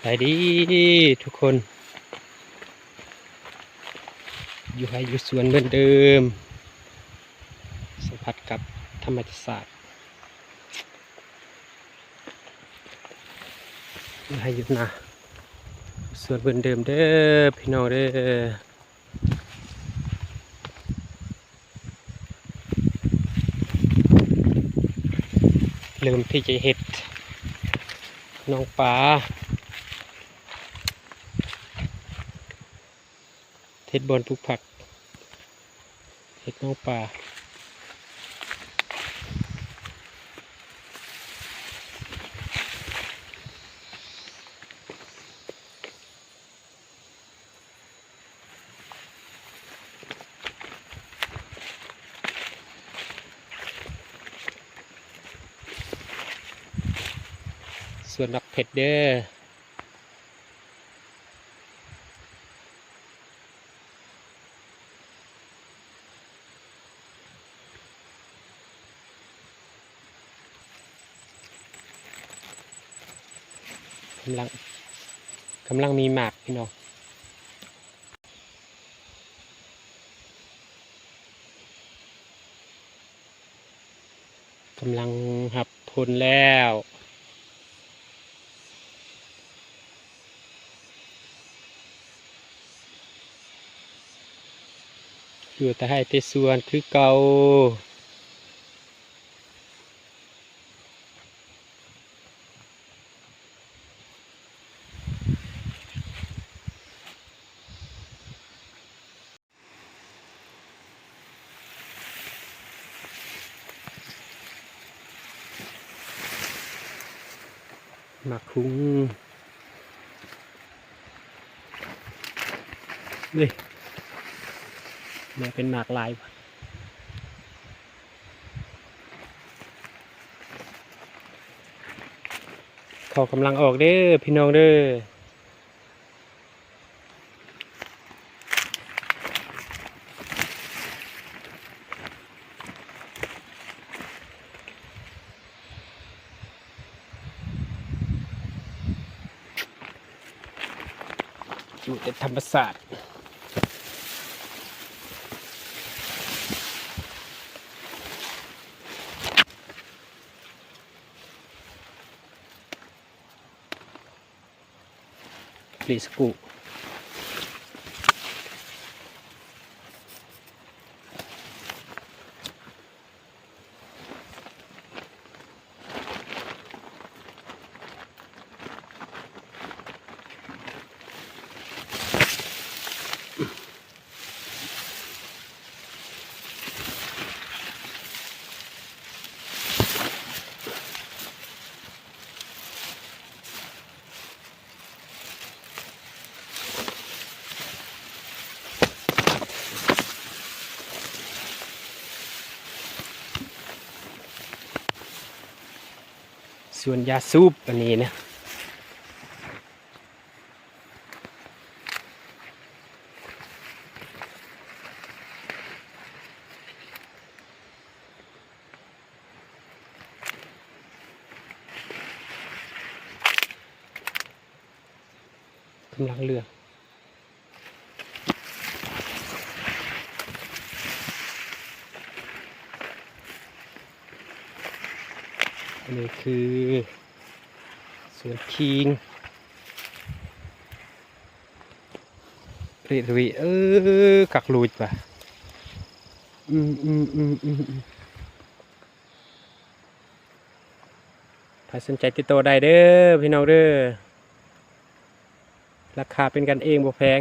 ไปดีทุกคนอยู่ให้อยู่สวนเหมือนเดิมสัมผัสกับธรรมชาติอยู่ให้อยู่นะสวนเหมือนเดิมเด้อพี่น้องเด้อเริ่มที่จะเห็ดน้องปลาเห็ดบอลปลูกผักเห็ดน้องปลาส่วนนักเผ็ดเด้อกำลังมีหมากพี่น้องกำลังหับผลแล้วอยู่แต่ให้แต่ส่วนคือเก่าหมักคุ้งนี่มันเป็นหมากลายเขากำลังออกเด้อพี่น้องเด้ออยู่ในธรรมศาสตร์ปลีสกูส่วนยาสูบอันนี้นะกำลังเลือกอันนี้คือสวนคิงรีดวีกักลุยป่ะถ้าสนใจติดต่อได้เด้อพี่น้องเด้อราคาเป็นกันเองบ่แพง